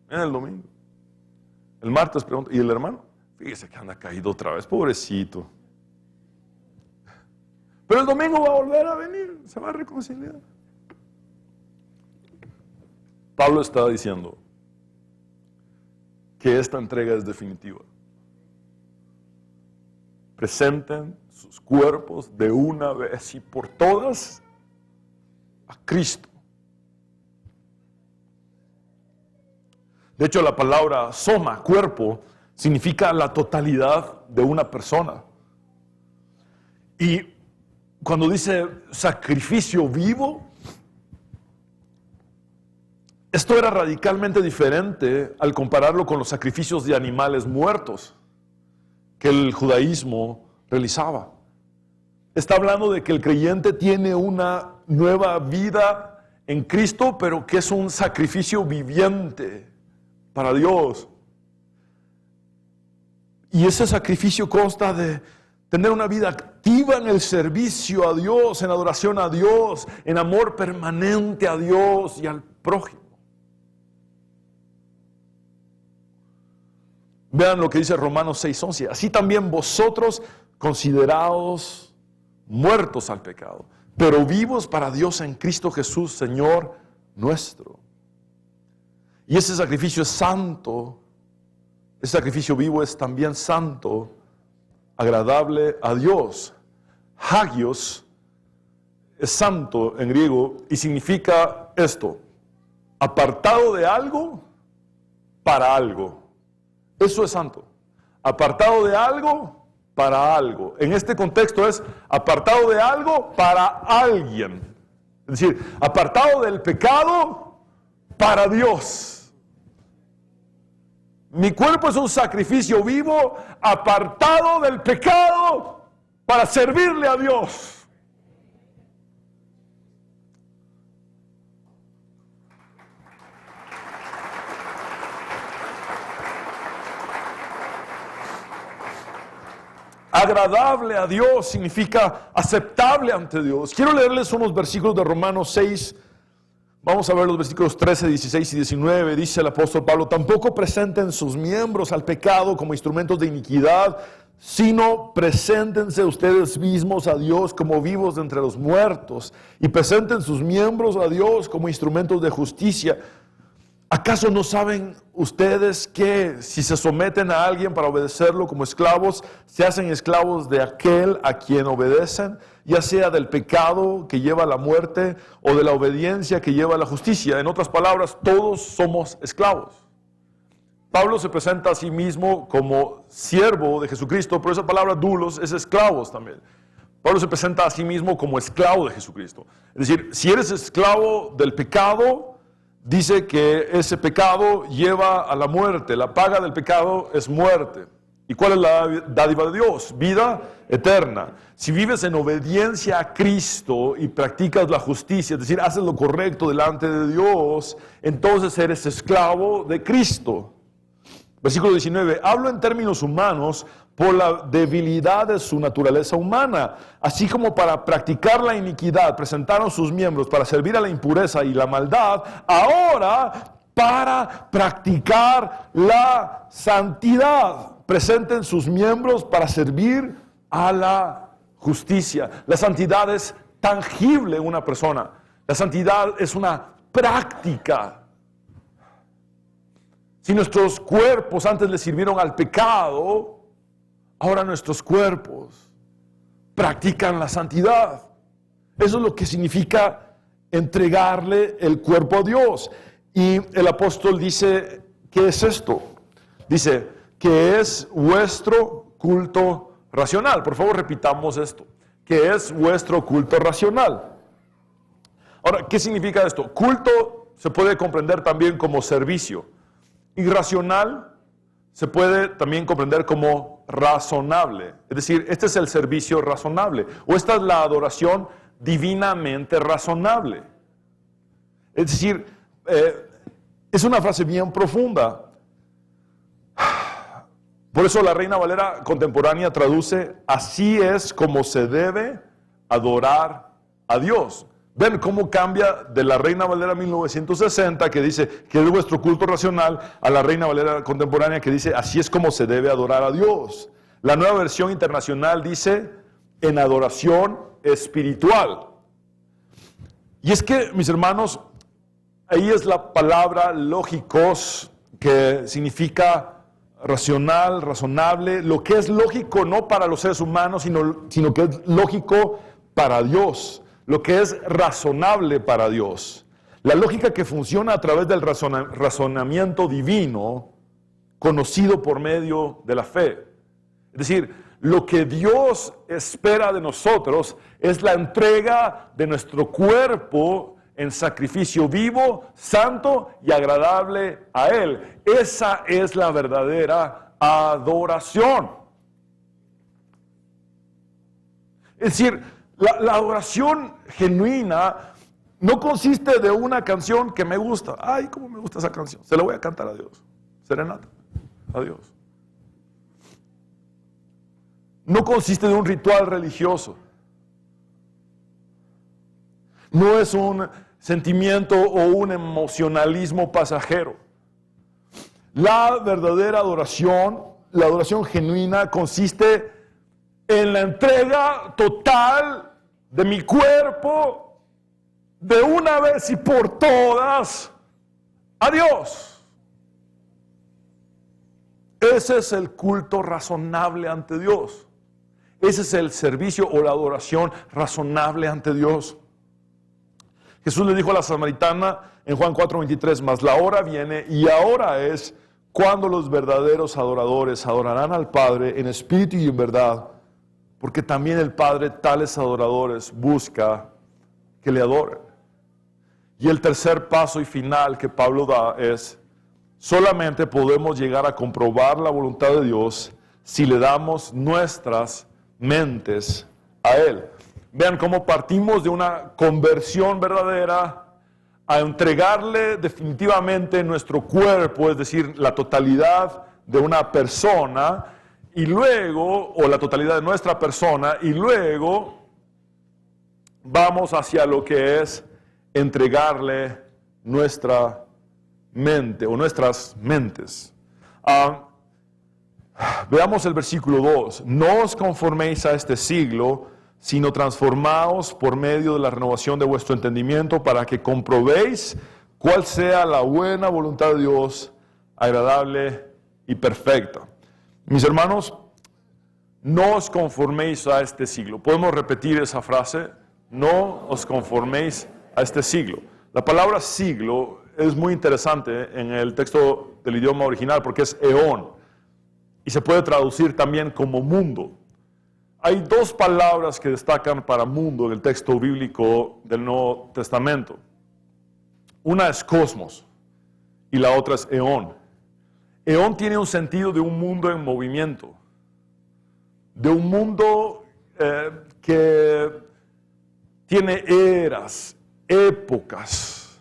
El domingo. El martes pregunta, ¿y el hermano? Fíjese que anda caído otra vez, pobrecito. Pero el domingo va a volver a venir, se va a reconciliar. Pablo está diciendo que esta entrega es definitiva. Presenten sus cuerpos de una vez y por todas a Cristo. De hecho, la palabra soma, cuerpo, significa la totalidad de una persona. Y cuando dice sacrificio vivo, esto era radicalmente diferente al compararlo con los sacrificios de animales muertos que el judaísmo realizaba. Está hablando de que el creyente tiene una nueva vida en Cristo, pero que es un sacrificio viviente para Dios. Y ese sacrificio consta de tener una vida activa en el servicio a Dios, en adoración a Dios, en amor permanente a Dios y al prójimo. Vean lo que dice Romanos 6:11. Así también vosotros, considerados muertos al pecado, pero vivos para Dios en Cristo Jesús, Señor nuestro. Y ese sacrificio es santo, ese sacrificio vivo es también santo, agradable a Dios. Hagios es santo en griego y significa esto: apartado de algo para algo. Eso es santo. Apartado de algo para algo. En este contexto es apartado de algo para alguien. Es decir, apartado del pecado para Dios. Mi cuerpo es un sacrificio vivo, apartado del pecado para servirle a Dios. Agradable a Dios significa aceptable ante Dios. Quiero leerles unos versículos de Romanos 6. Vamos a ver los versículos 13, 16 y 19. Dice el apóstol Pablo: tampoco presenten sus miembros al pecado como instrumentos de iniquidad, sino preséntense ustedes mismos a Dios como vivos de entre los muertos, y presenten sus miembros a Dios como instrumentos de justicia. ¿Acaso no saben ustedes que si se someten a alguien para obedecerlo como esclavos, se hacen esclavos de aquel a quien obedecen, ya sea del pecado que lleva a la muerte o de la obediencia que lleva a la justicia? En otras palabras, todos somos esclavos. Pablo se presenta a sí mismo como siervo de Jesucristo, pero esa palabra doulos es esclavos también. Pablo se presenta a sí mismo como esclavo de Jesucristo. Es decir, si eres esclavo del pecado, dice que ese pecado lleva a la muerte. La paga del pecado es muerte. ¿Y cuál es la dádiva de Dios? Vida eterna. Si vives en obediencia a Cristo y practicas la justicia, es decir, haces lo correcto delante de Dios, entonces eres esclavo de Cristo. Versículo 19, hablo en términos humanos por la debilidad de su naturaleza humana, así como para practicar la iniquidad presentaron sus miembros para servir a la impureza y la maldad, ahora para practicar la santidad presenten sus miembros para servir a la justicia. La santidad es tangible en una persona. La santidad es una práctica. Si nuestros cuerpos antes le sirvieron al pecado, ahora nuestros cuerpos practican la santidad. Eso es lo que significa entregarle el cuerpo a Dios. Y el apóstol dice, ¿qué es esto? Dice, que es vuestro culto racional. Por favor, repitamos esto. Que es vuestro culto racional. Ahora, ¿qué significa esto? Culto se puede comprender también como servicio. Y racional se puede también comprender como razonable. Es decir, este es el servicio razonable. O esta es la adoración divinamente razonable. Es decir, es una frase bien profunda. Por eso la Reina Valera contemporánea traduce, así es como se debe adorar a Dios. Ven cómo cambia de la Reina Valera 1960, que dice que es vuestro culto racional, a la Reina Valera contemporánea que dice, así es como se debe adorar a Dios. La nueva versión internacional dice, en adoración espiritual. Y es que, mis hermanos, ahí es la palabra lógicos, que significa racional, razonable, lo que es lógico no para los seres humanos, sino que es lógico para Dios, lo que es razonable para Dios. La lógica que funciona a través del razonamiento divino, conocido por medio de la fe. Es decir, lo que Dios espera de nosotros es la entrega de nuestro cuerpo en sacrificio vivo, santo y agradable a Él. Esa es la verdadera adoración. Es decir, la adoración genuina no consiste de una canción que me gusta. Ay, cómo me gusta esa canción. Se la voy a cantar a Dios. Serenata. A Dios. No consiste de un ritual religioso. No es un sentimiento o un emocionalismo pasajero. La verdadera adoración, la adoración genuina, consiste en la entrega total de mi cuerpo de una vez y por todas a Dios. Ese es el culto razonable ante Dios. Ese es el servicio o la adoración razonable ante Dios. Jesús le dijo a la samaritana en Juan 4:23, mas la hora viene y ahora es cuando los verdaderos adoradores adorarán al Padre en espíritu y en verdad, porque también el Padre tales adoradores busca que le adoren. Y el tercer paso y final que Pablo da es, solamente podemos llegar a comprobar la voluntad de Dios si le damos nuestras mentes a Él. Vean cómo partimos de una conversión verdadera a entregarle definitivamente nuestro cuerpo, es decir, la totalidad de una persona, y luego, o la totalidad de nuestra persona, y luego vamos hacia lo que es entregarle nuestra mente o nuestras mentes. Veamos el versículo 2. No os conforméis a este siglo, sino transformaos por medio de la renovación de vuestro entendimiento para que comprobéis cuál sea la buena voluntad de Dios, agradable y perfecta. Mis hermanos, no os conforméis a este siglo. ¿Podemos repetir esa frase? No os conforméis a este siglo. La palabra siglo es muy interesante en el texto del idioma original porque es eón y se puede traducir también como mundo. Hay dos palabras que destacan para mundo en el texto bíblico del Nuevo Testamento. Una es cosmos y la otra es eón. Eón tiene un sentido de un mundo en movimiento, de un mundo que tiene eras, épocas,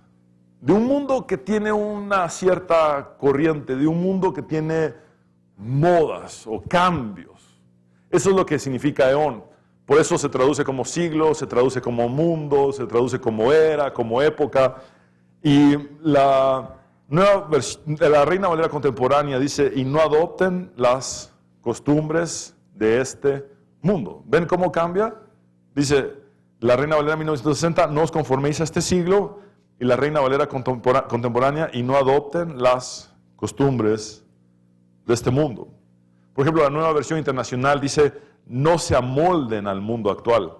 de un mundo que tiene una cierta corriente, de un mundo que tiene modas o cambios. Eso es lo que significa eón. Por eso se traduce como siglo, se traduce como mundo, se traduce como era, como época. Y la Reina Valera contemporánea dice, y no adopten las costumbres de este mundo. ¿Ven cómo cambia? Dice la Reina Valera 1960, no os conforméis a este siglo, y la Reina Valera contemporánea, y no adopten las costumbres de este mundo. Por ejemplo, la Nueva Versión Internacional dice, no se amolden al mundo actual.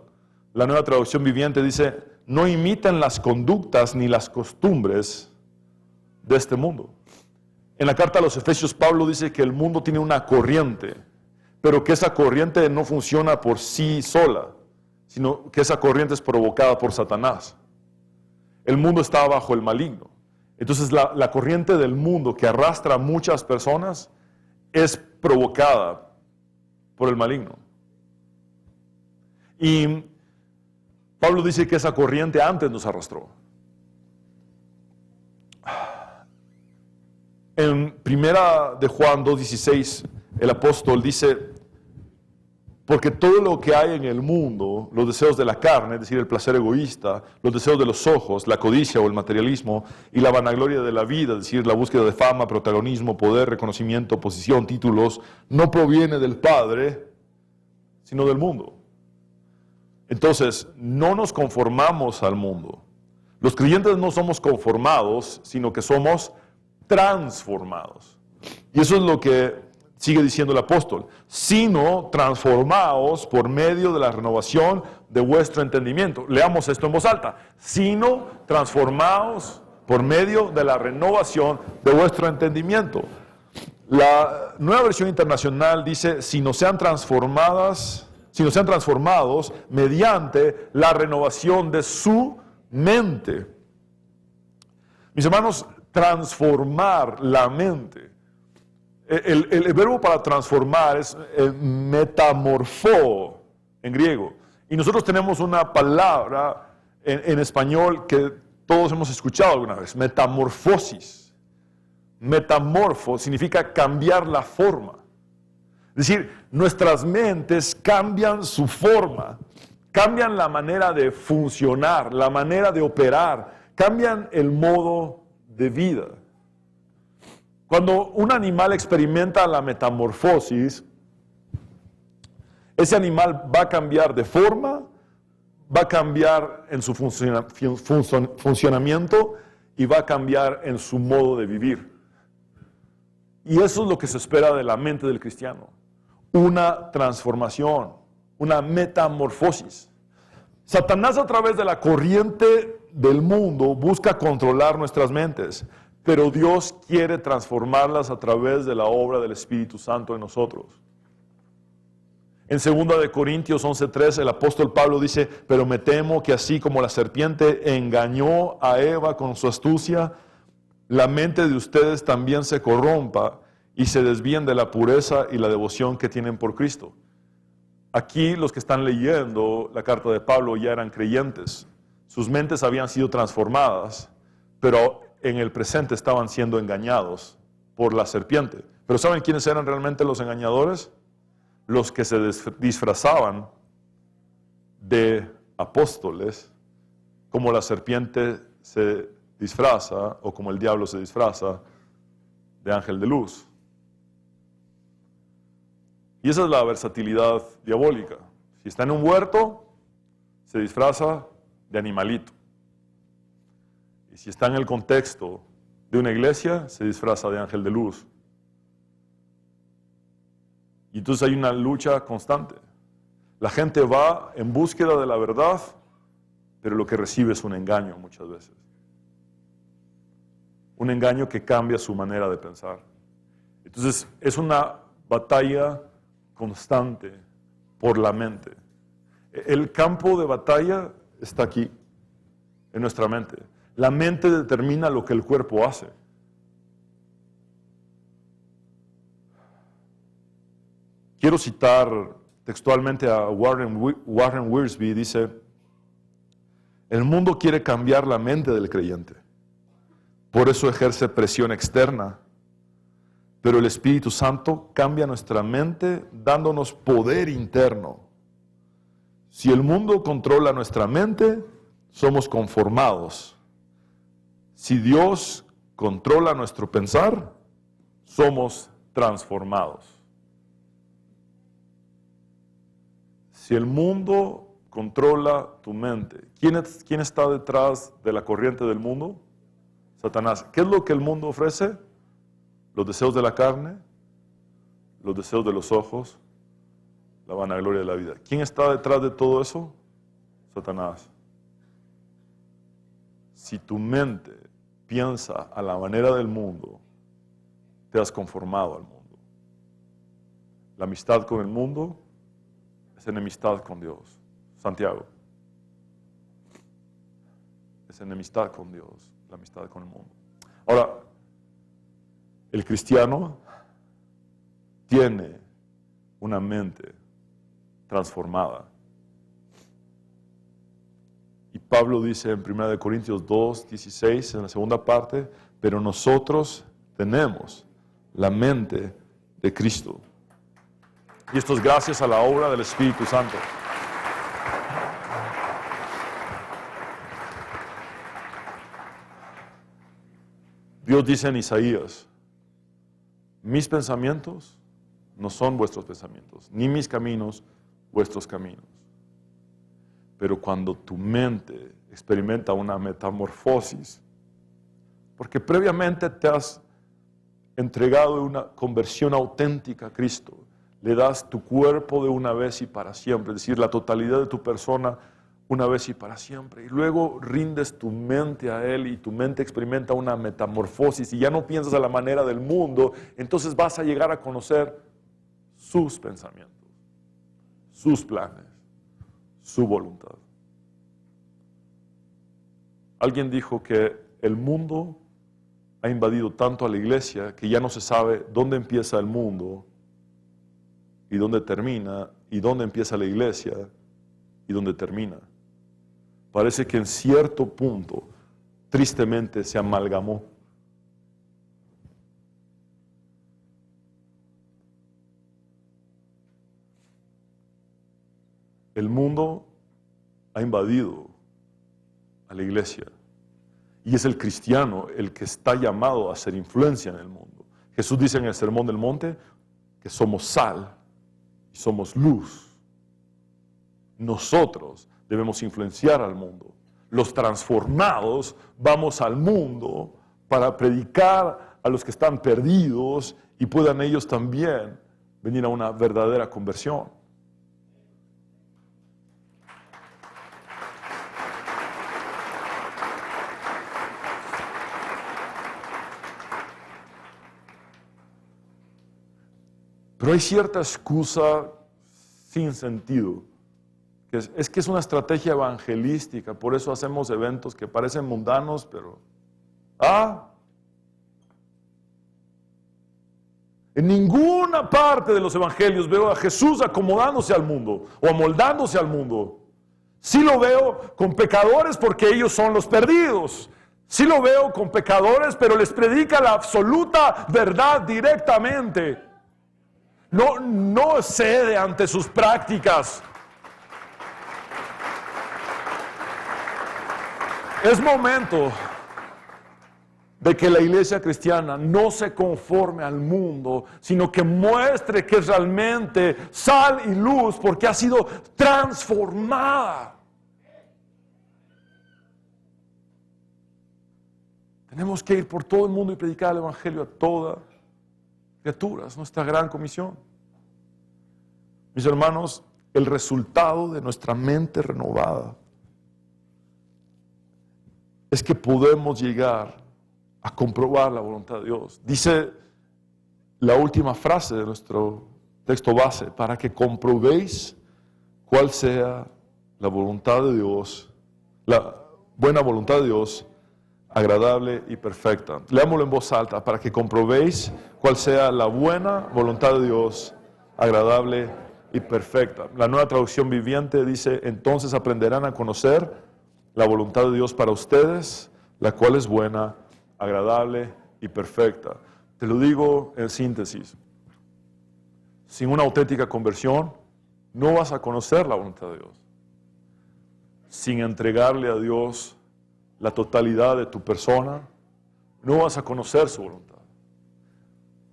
La Nueva Traducción Viviente dice, no imiten las conductas ni las costumbres de este mundo. En la carta a los Efesios, Pablo dice que el mundo tiene una corriente, pero que esa corriente no funciona por sí sola, sino que esa corriente es provocada por Satanás. El mundo está bajo el maligno. Entonces la corriente del mundo que arrastra a muchas personas es provocada por el maligno. Y Pablo dice que esa corriente antes nos arrastró. En primera de Juan 2:16, el apóstol dice, porque todo lo que hay en el mundo, los deseos de la carne, es decir, el placer egoísta, los deseos de los ojos, la codicia o el materialismo, y la vanagloria de la vida, es decir, la búsqueda de fama, protagonismo, poder, reconocimiento, posición, títulos, no proviene del Padre, sino del mundo. Entonces, no nos conformamos al mundo. Los creyentes no somos conformados, sino que somos transformados. Y eso es lo que sigue diciendo el apóstol. Sino transformaos por medio de la renovación de vuestro entendimiento. Leamos esto en voz alta. Sino transformaos por medio de la renovación de vuestro entendimiento. La Nueva Versión Internacional dice, sino sean transformados mediante la renovación de su mente. Mis hermanos, transformar la mente. El verbo para transformar es metamorfó en griego. Y nosotros tenemos una palabra en español que todos hemos escuchado alguna vez, metamorfosis. Metamorfo significa cambiar la forma. Es decir, nuestras mentes cambian su forma, cambian la manera de funcionar, la manera de operar, cambian el modo de vida. Cuando un animal experimenta la metamorfosis, ese animal va a cambiar de forma, va a cambiar en su funcionamiento y va a cambiar en su modo de vivir. Y eso es lo que se espera de la mente del cristiano. Una transformación, una metamorfosis. Satanás a través de la corriente del mundo busca controlar nuestras mentes, pero Dios quiere transformarlas a través de la obra del Espíritu Santo en nosotros. En 2 de Corintios 11:3 el apóstol Pablo dice, pero me temo que así como la serpiente engañó a Eva con su astucia, la mente de ustedes también se corrompa y se desvíen de la pureza y la devoción que tienen por Cristo. Aquí los que están leyendo la carta de Pablo ya eran creyentes. Sus mentes habían sido transformadas, pero en el presente estaban siendo engañados por la serpiente. ¿Pero saben quiénes eran realmente los engañadores? Los que se disfrazaban de apóstoles, como la serpiente se disfraza, o como el diablo se disfraza de ángel de luz. Y esa es la versatilidad diabólica. Si está en un huerto, se disfraza de animalito. Y si está en el contexto de una iglesia, se disfraza de ángel de luz. Y entonces hay una lucha constante. La gente va en búsqueda de la verdad, pero lo que recibe es un engaño muchas veces. Un engaño que cambia su manera de pensar. Entonces es una batalla constante por la mente. El campo de batalla está aquí, en nuestra mente. La mente determina lo que el cuerpo hace. Quiero citar textualmente a Warren Wiersbe, dice: el mundo quiere cambiar la mente del creyente, por eso ejerce presión externa, pero el Espíritu Santo cambia nuestra mente dándonos poder interno. Si el mundo controla nuestra mente, somos conformados. Si Dios controla nuestro pensar, somos transformados. Si el mundo controla tu mente, ¿quién está detrás de la corriente del mundo? Satanás. ¿Qué es lo que el mundo ofrece? Los deseos de la carne, los deseos de los ojos, la vanagloria de la vida. ¿Quién está detrás de todo eso? Satanás. Si tu mente piensa a la manera del mundo, te has conformado al mundo. La amistad con el mundo es enemistad con Dios. Santiago. Es enemistad con Dios, la amistad con el mundo. Ahora, el cristiano tiene una mente transformada. Y Pablo dice en 1 Corintios 2, 16, en la segunda parte: pero nosotros tenemos la mente de Cristo. Y esto es gracias a la obra del Espíritu Santo. Dios dice en Isaías: mis pensamientos no son vuestros pensamientos, ni mis caminos vuestros caminos. Pero cuando tu mente experimenta una metamorfosis, porque previamente te has entregado en una conversión auténtica a Cristo, le das tu cuerpo de una vez y para siempre, es decir, la totalidad de tu persona una vez y para siempre, y luego rindes tu mente a Él y tu mente experimenta una metamorfosis y ya no piensas a la manera del mundo, entonces vas a llegar a conocer sus pensamientos, sus planes, su voluntad. Alguien dijo que el mundo ha invadido tanto a la iglesia que ya no se sabe dónde empieza el mundo y dónde termina, y dónde empieza la iglesia y dónde termina. Parece que en cierto punto, tristemente, se amalgamó. El mundo ha invadido a la iglesia y es el cristiano el que está llamado a hacer influencia en el mundo. Jesús dice en el Sermón del Monte que somos sal y somos luz. Nosotros debemos influenciar al mundo. Los transformados vamos al mundo para predicar a los que están perdidos y puedan ellos también venir a una verdadera conversión. Pero hay cierta excusa sin sentido. Es que es una estrategia evangelística, por eso hacemos eventos que parecen mundanos, pero... En ninguna parte de los evangelios veo a Jesús acomodándose al mundo o amoldándose al mundo. Sí lo veo con pecadores porque ellos son los perdidos. Sí lo veo con pecadores, pero les predica la absoluta verdad directamente. No cede ante sus prácticas. Es momento de que la iglesia cristiana no se conforme al mundo, sino que muestre que es realmente sal y luz porque ha sido transformada. Tenemos que ir por todo el mundo y predicar el evangelio a toda criatura. Es nuestra gran comisión. Mis hermanos, el resultado de nuestra mente renovada es que podemos llegar a comprobar la voluntad de Dios. Dice la última frase de nuestro texto base: para que comprobéis cuál sea la voluntad de Dios, la buena voluntad de Dios, agradable y perfecta. Leámoslo en voz alta para que comprobéis cuál sea la buena voluntad de Dios, agradable y perfecta. La Nueva Traducción Viviente dice: entonces aprenderán a conocer la voluntad de Dios para ustedes, la cual es buena, agradable y perfecta. Te lo digo en síntesis. Sin una auténtica conversión, no vas a conocer la voluntad de Dios. Sin entregarle a Dios la totalidad de tu persona, no vas a conocer su voluntad.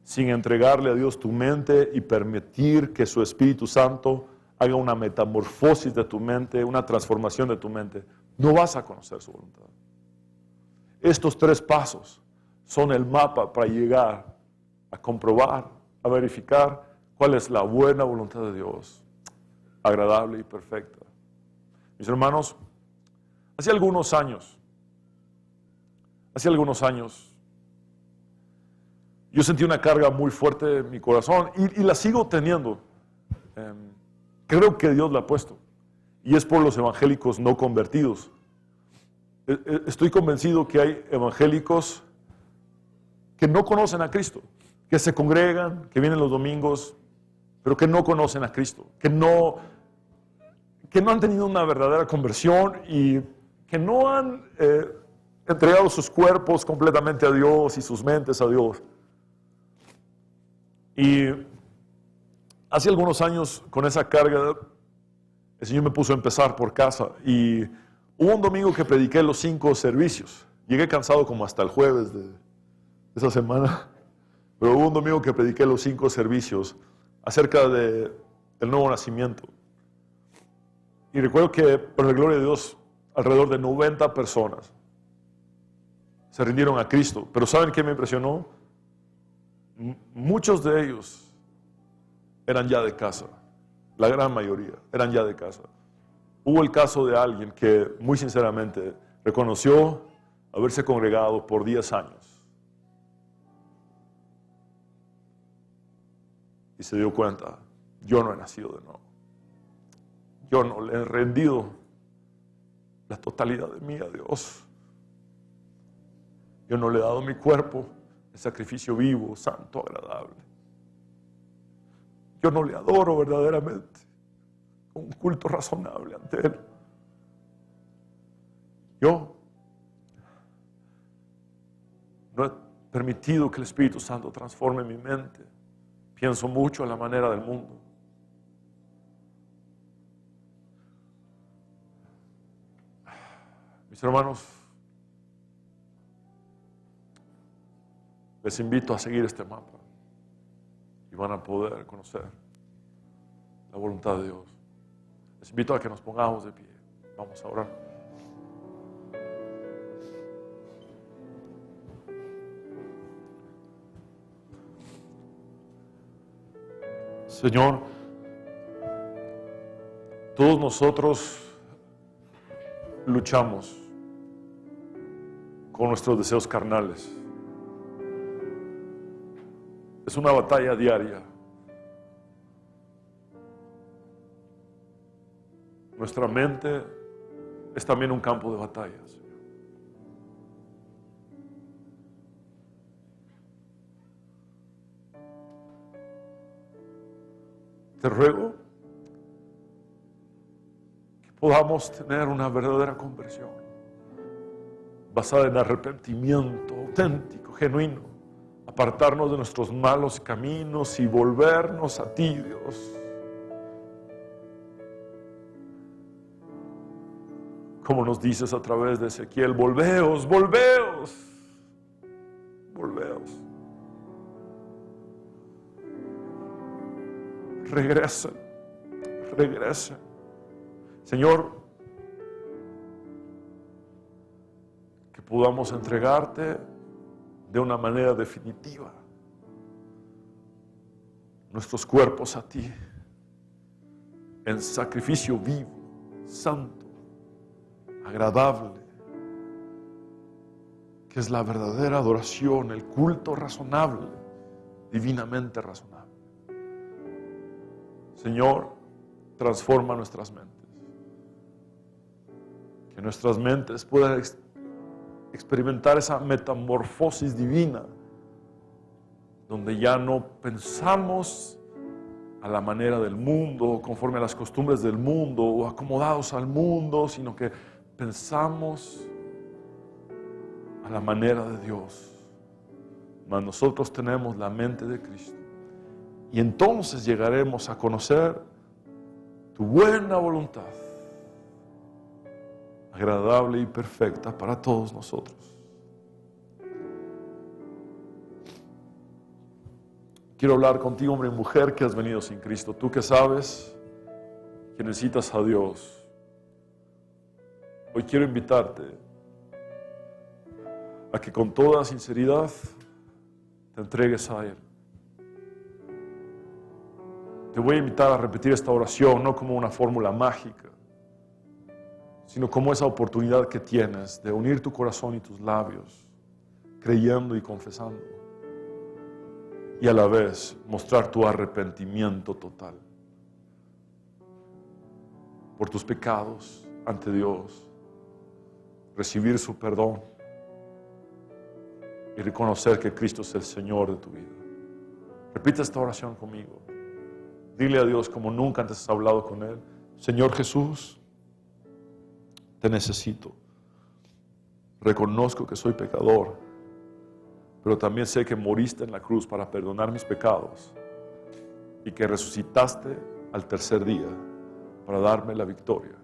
Sin entregarle a Dios tu mente y permitir que su Espíritu Santo haga una metamorfosis de tu mente, una transformación de tu mente, no vas a conocer su voluntad. Estos 3 pasos son el mapa para llegar a comprobar, a verificar cuál es la buena voluntad de Dios, agradable y perfecta. Mis hermanos, hace algunos años, yo sentí una carga muy fuerte en mi corazón y la sigo teniendo. Creo que Dios la ha puesto y es por los evangélicos no convertidos. Estoy convencido que hay evangélicos que no conocen a Cristo, que se congregan, que vienen los domingos, pero que no conocen a Cristo, que no han tenido una verdadera conversión y que no han entregado sus cuerpos completamente a Dios y sus mentes a Dios. Y hace algunos años, con esa carga, el Señor me puso a empezar por casa y hubo un domingo que prediqué los 5 servicios. Llegué cansado como hasta el jueves de esa semana, pero hubo un domingo que prediqué los 5 servicios acerca del nuevo nacimiento. Y recuerdo que, por la gloria de Dios, alrededor de 90 personas se rindieron a Cristo. Pero ¿saben qué me impresionó? Muchos de ellos eran ya de casa. La gran mayoría eran ya de casa. Hubo el caso de alguien que, muy sinceramente, reconoció haberse congregado por 10 años. Y se dio cuenta: yo no he nacido de nuevo. Yo no le he rendido la totalidad de mí a Dios. Yo no le he dado mi cuerpo el sacrificio vivo, santo, agradable. Yo no le adoro verdaderamente con un culto razonable ante Él. Yo no he permitido que el Espíritu Santo transforme mi mente. Pienso mucho a la manera del mundo. Mis hermanos, les invito a seguir este mapa y van a poder conocer la voluntad de Dios. Les invito a que nos pongamos de pie. Vamos a orar. Señor, todos nosotros luchamos con nuestros deseos carnales. Es una batalla diaria. Nuestra mente es también un campo de batalla, Señor. Te ruego que podamos tener una verdadera conversión basada en arrepentimiento auténtico, genuino, apartarnos de nuestros malos caminos y volvernos a ti, Dios. Como nos dices a través de Ezequiel: volveos, volveos, volveos. Regresen, regresen. Señor, que podamos entregarte de una manera definitiva nuestros cuerpos a ti en sacrificio vivo, santo, agradable, que es la verdadera adoración, el culto razonable, divinamente razonable. Señor, transforma nuestras mentes, que nuestras mentes puedan experimentar esa metamorfosis divina, donde ya no pensamos a la manera del mundo, conforme a las costumbres del mundo o acomodados al mundo, sino que pensamos a la manera de Dios. Mas nosotros tenemos la mente de Cristo. Y entonces llegaremos a conocer tu buena voluntad, agradable y perfecta para todos nosotros. Quiero hablar contigo, hombre y mujer, que has venido sin Cristo. Tú que sabes que necesitas a Dios. Hoy quiero invitarte a que con toda sinceridad te entregues a Él. Te voy a invitar a repetir esta oración, no como una fórmula mágica, sino como esa oportunidad que tienes de unir tu corazón y tus labios, creyendo y confesando, y a la vez mostrar tu arrepentimiento total por tus pecados ante Dios, recibir su perdón y reconocer que Cristo es el Señor de tu vida. Repite esta oración conmigo. Dile a Dios como nunca antes has hablado con Él: Señor Jesús, te necesito. Reconozco que soy pecador, pero también sé que moriste en la cruz para perdonar mis pecados y que resucitaste al tercer día para darme la victoria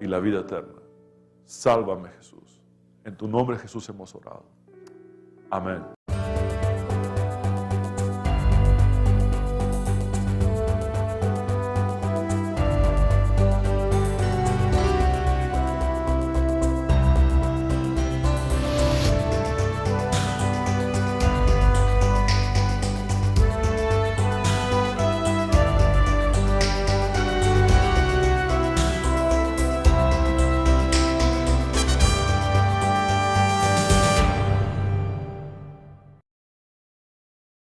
y la vida eterna. Sálvame, Jesús. En tu nombre, Jesús, hemos orado. Amén.